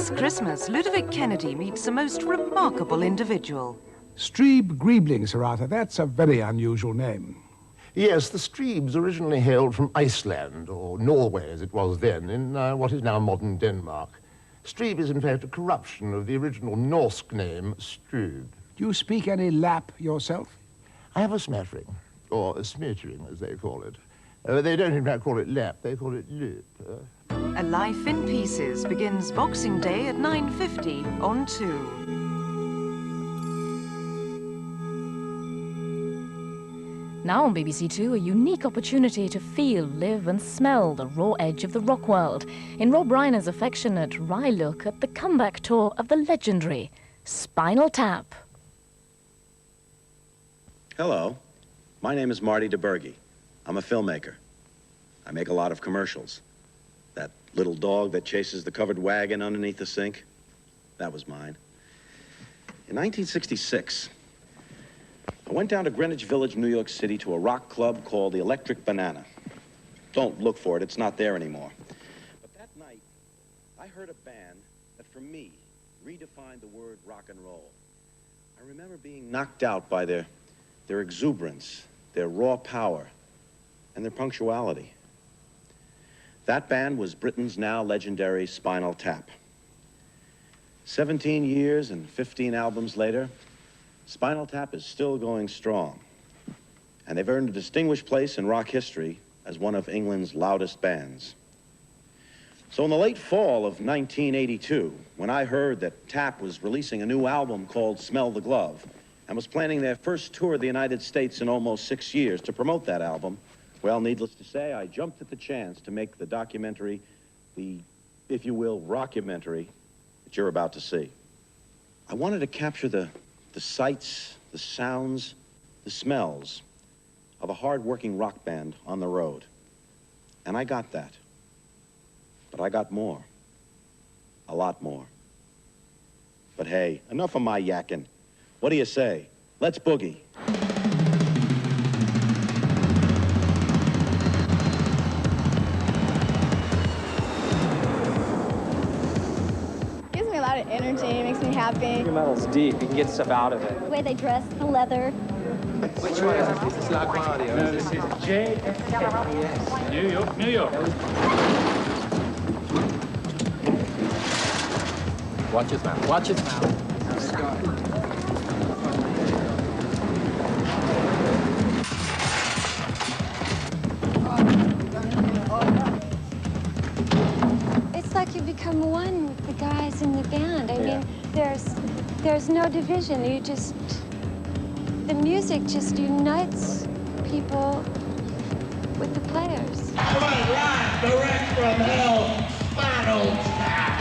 This Christmas, Ludovic Kennedy meets a most remarkable individual. Strebe Griebling, Sir Arthur. That's a very unusual name. Yes, the Strebes originally hailed from Iceland, or Norway as it was then, in what is now modern Denmark. Strebe is in fact a corruption of the original Norse name, Strube. Do you speak any Lap yourself? I have a smattering, or a smattering as they call it. They don't in fact call it Lap, they call it Lip. A Life in Pieces begins Boxing Day at 9:50 on 2. Now on BBC Two, a unique opportunity to feel, live and smell the raw edge of the rock world in Rob Reiner's affectionate wry look at the comeback tour of the legendary Spinal Tap. Hello, my name is Marty DeBerge. I'm a filmmaker. I make a lot of commercials. That little dog that chases the covered wagon underneath the sink, that was mine. In 1966, I went down to Greenwich Village, New York City, to a rock club called the Electric Banana. Don't look for it, it's not there anymore. But that night, I heard a band that, for me, redefined the word rock and roll. I remember being knocked out by their exuberance, their raw power, and their punctuality. That band was Britain's now legendary Spinal Tap. 17 years and 15 albums later, Spinal Tap is still going strong, and they've earned a distinguished place in rock history as one of England's loudest bands. So in the late fall of 1982, when I heard that Tap was releasing a new album called Smell the Glove, and was planning their first tour of the United States in almost 6 years to promote that album, well, needless to say, I jumped at the chance to make the documentary, the, if you will, rockumentary that you're about to see. I wanted to capture the sights, the sounds, the smells of a hard-working rock band on the road. And I got that. But I got more. A lot more. But hey, enough of my yakking. What do you say? Let's boogie. Gives me a lot of energy, makes me happy. Your metal's deep, you can get stuff out of it. The way they dress, the leather. Which one is this? This is La Guardia. No, this is JFKS. New York, New York. Watch his mouth. Watch his mouth. It's like you become one with the guys in the band. I mean, there's no division. You just, the music just unites people with the players. Come on, live, direct from hell, Spinal Tap.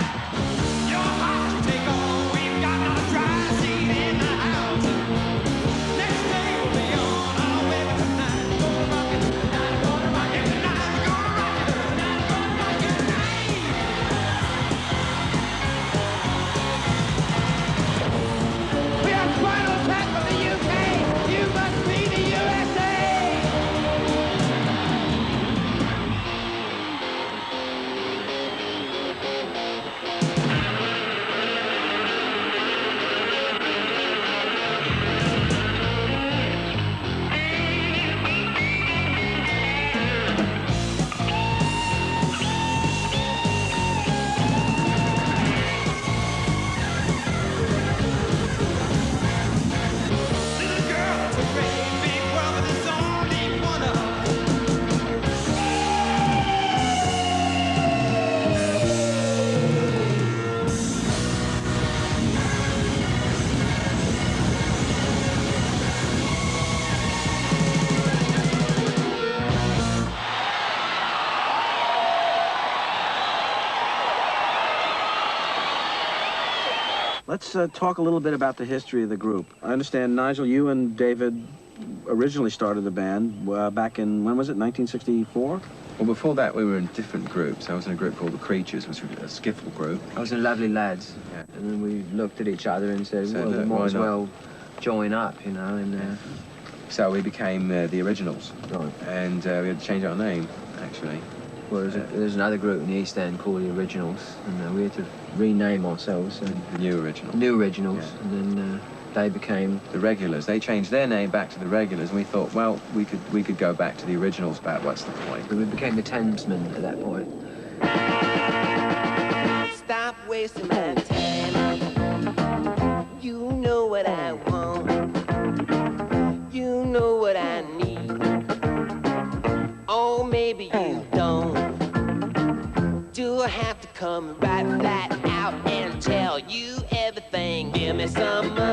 Let's talk a little bit about the history of the group. I understand, Nigel, you and David originally started the band back in, when was it, 1964? Well, before that, we were in different groups. I was in a group called The Creatures, which was a skiffle group. I was in Lovely Lads. Yeah. And then we looked at each other and said, well, we might as well join up, you know, and... So we became the Originals. Right. And we had to change our name, actually. whereas there's another group in the East End called the Originals, and we had to rename ourselves. The New Originals. New Originals, and then they became the Regulars. They changed their name back to the Regulars, and we thought, well, we could go back to the Originals, but what's the point? So we became the Thamesmen at that point. Stop wasting my time. You know what I want. You know what I need. Or maybe you don't. Do I have to come right out and tell you everything? Give me some money.